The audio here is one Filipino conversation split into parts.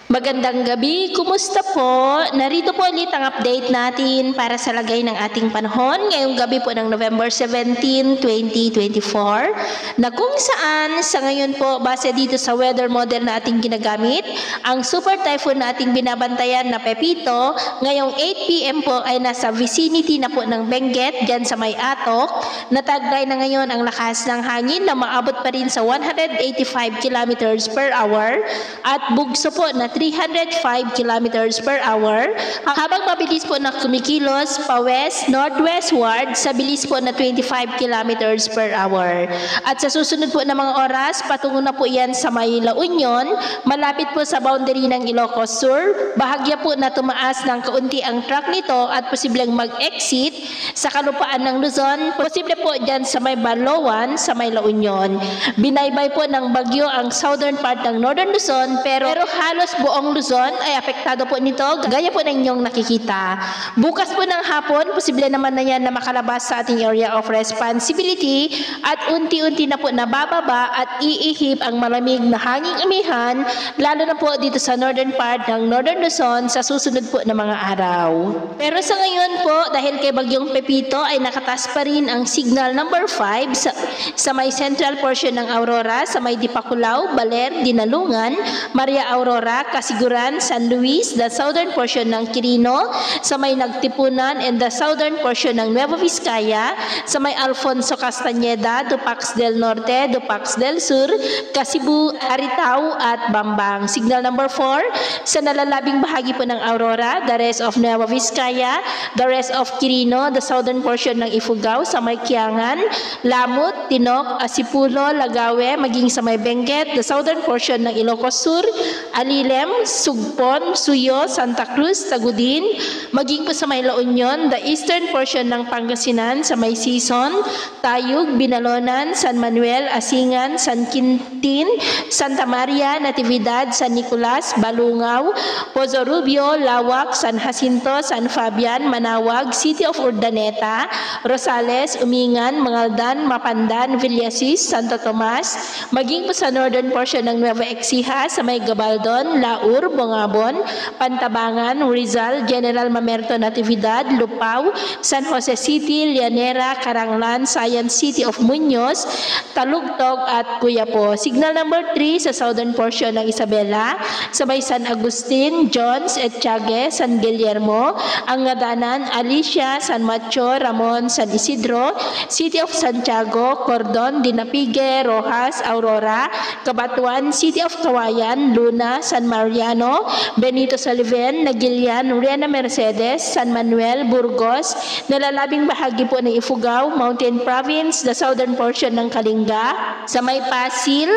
Magandang gabi, kumusta po? Narito po ulit ang update natin para sa lagay ng ating panahon ngayong gabi po ng November 17, 2024 na kung saan sa ngayon po base dito sa weather model na ating ginagamit, ang super typhoon na ating binabantayan na Pepito ngayong 8 p.m. po ay nasa vicinity na po ng Benguet dyan sa may Atok. Nataglay na ngayon ang lakas ng hangin na maabot pa rin sa 185 kilometers per hour at bugso po na 305 kilometers per hour habang mabilis po na kumikilos pa west northwestward sa bilis po na 25 kilometers per hour. At sa susunod po na mga oras, patungo na po yan sa may La Union, malapit po sa boundary ng Ilocos Sur. Bahagya po na tumaas ng kaunti ang track nito at posibleng mag-exit sa kalupaan ng Luzon, posible po dyan sa may Balawan, sa may La Union. Binaybay po ng bagyo ang southern part ng Northern Luzon pero halos buong Luzon ay apektado po nito gaya po ng inyong nakikita. Bukas po ng hapon, posible naman na yan na makalabas sa ating area of responsibility at unti-unti na po nabababa at iihip ang malamig na hanging amihan lalo na po dito sa northern part ng Northern Luzon sa susunod po na mga araw. Pero sa ngayon po, dahil kay Bagyong Pepito ay nakataas pa rin ang signal number 5 sa may central portion ng Aurora, sa may Dipakulaw, Baler, Dinalungan, Maria Aurora, Kasiguran, San Luis, the southern portion ng Quirino, sa may Nagtipunan and the southern portion ng Nueva Vizcaya, sa may Alfonso Castañeda, Dupax del Norte, Dupax del Sur, Kasibu, Aritao at Bambang. Signal number 4 sa nalalabing bahagi po ng Aurora, the rest of Nueva Vizcaya, the rest of Quirino, the southern portion ng Ifugao, sa may Kiangan, Lamut, Tinok, Asipulo, Lagawe, maging sa may Benguet, the southern portion ng Ilocos Sur, Alilem, Sugpon, Suyo, Santa Cruz, Tagudin, maging po sa may La Union, the eastern portion ng Pangasinan, sa may Sison, Tayug, Binalonan, San Manuel, Asingan, San Quintin, Santa Maria, Natividad, San Nicolas, Balungaw, Pozo Rubio, Lawak, San Jacinto, San Fabian, Manawag, City of Urdaneta, Rosales, Umingan, Mangaldan, Mapandan, Villasis, Santo Tomas, maging po sa northern portion ng Nueva Ecija, sa may Gabaldon, Laur, Bongabon, Pantabangan, Rizal, General Mamerto, Natividad, Lupao, San Jose City, Llanera, Caranglan, Science City of Muñoz, Talugtog at Cuyapo. Signal number 3 sa southern portion ng Isabela, sa may San Agustin, Jones, Etchague, San Guillermo, Angadanan, Alicia, San Macho, Ramon, San Isidro, City of Santiago, Cordon, Dinapigue, Rojas, Aurora, Cabatuan, City of Kawayan, Luna, San Mariano, Benito Saliven, Nagilian, Riana Mercedes, San Manuel, Burgos, nalalabing bahagi po ng Ifugao, Mountain Province, the southern portion ng Kalinga, sa may Pasil,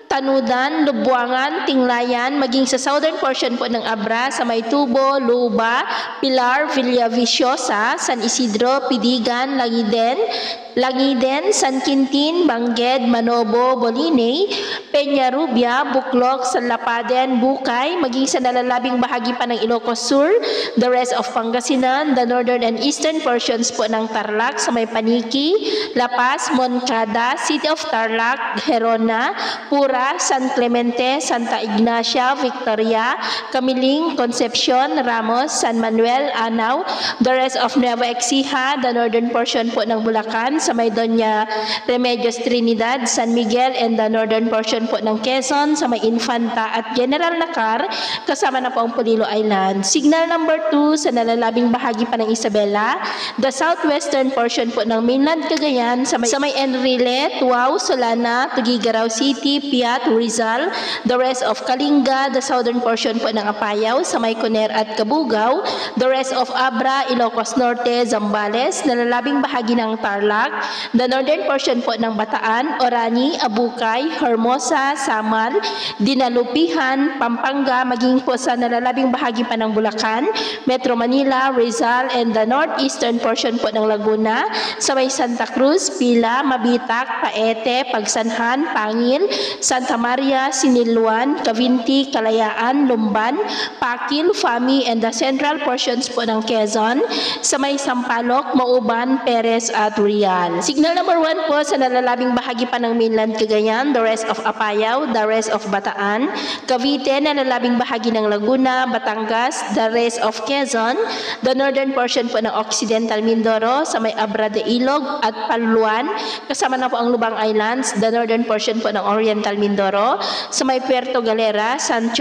Tanudan, Lubuangan, Tinglayan, maging sa southern portion po ng Abra, sa may Tubo, Luba, Pilar, Villaviciosa, San Isidro, Pidigan, Langiden, San Quintin, Bangged, Manobo, Bolinay, Peñarubia, Buklok, San Lapaden, Bukay, maging sa nalalabing bahagi pa ng Ilocos Sur, the rest of Pangasinan, the northern and eastern portions po ng Tarlac, sa may Paniki, La Paz, Moncada, City of Tarlac, Gerona, Pura, San Clemente, Santa Ignacia, Victoria, Camiling, Concepcion, Ramos, San Manuel, Anao, the rest of Nueva Ecija, the northern portion po ng Bulacan, sa may Doña Remedios Trinidad, San Miguel, and the northern portion po ng Quezon, sa may Infanta at General Lacar, kasama na po ang Polillo Island. Signal number 2 sa nalalabing bahagi pa ng Isabela, the southwestern portion po ng mainland Cagayan, sa may Enrile, Tuaw, Solana, Tugigaraw City, Piat, Rizal, the rest of Kalinga, the southern portion po ng Apayao, sa may Coner at Cabugao, the rest of Abra, Ilocos Norte, Zambales, nalalabing bahagi ng Tarlac, the northern portion po ng Bataan, Orani, Abukay, Hermosa, Samal, Dinalupihan, Pampanga, maging po sa nalalabing bahagi pa ng Bulacan, Metro Manila, Rizal, and the northeastern portion po ng Laguna, sa may Santa Cruz, Pila, Mabitak, Paete, Pagsanhan, Pangil, Santa Maria, Siniluan, Cavinti, Kalayaan, Lumban, Pakil, Fami, and the central portions po ng Quezon, sa may Sampaloc, Mauban, Perez at Riyadh. ulan. Signal number 1 po sa nalalabing bahagi pa ng mainland Cagayan, the rest of Apayao, the rest of Bataan, Cavite, nalalabing bahagi ng Laguna, Batangas, the rest of Quezon, the northern portion po ng Occidental Mindoro sa may Abra de Ilog at Paluluan, kasama na po ang Lubang Islands, the northern portion po ng Oriental Mindoro sa may Puerto Galera, San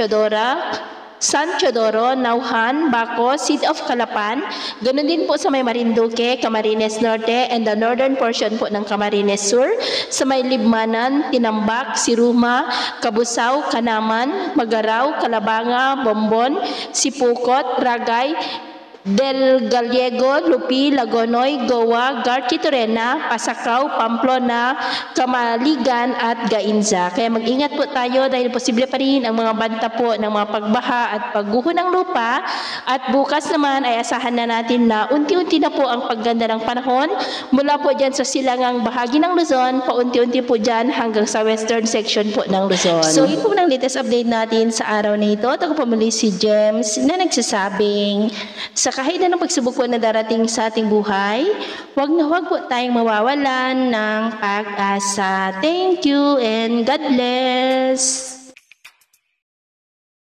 Teodoro, Nauhan, Baco, City of Calapan, ganun din po sa may Marinduque, Camarines Norte, and the northern portion po ng Camarines Sur, sa may Libmanan, Tinambak, Siruma, Cabusao, Kanaman, Magaraw, Calabanga, Bombon, Sipukot, Ragay, Del Gallego, Lupi, Lagonoy, Goa, Garchitorena, Pasacao, Pamplona, Camaligan at Gainza. Kaya mag-ingat po tayo dahil posible pa rin ang mga banta po ng mga pagbaha at pagguho ng lupa. At bukas naman ay asahan na natin na unti-unti na po ang pagganda ng panahon mula po dyan sa silangang bahagi ng Luzon, paunti-unti po dyan hanggang sa western section po ng Luzon. So yun po ng latest update natin sa araw na ito. Ako po muli si Gems na nagsasabing sa kahit na ng pagsubok po na darating sa ating buhay, huwag na huwag po tayong mawawalan ng pag-asa. Thank you and God bless!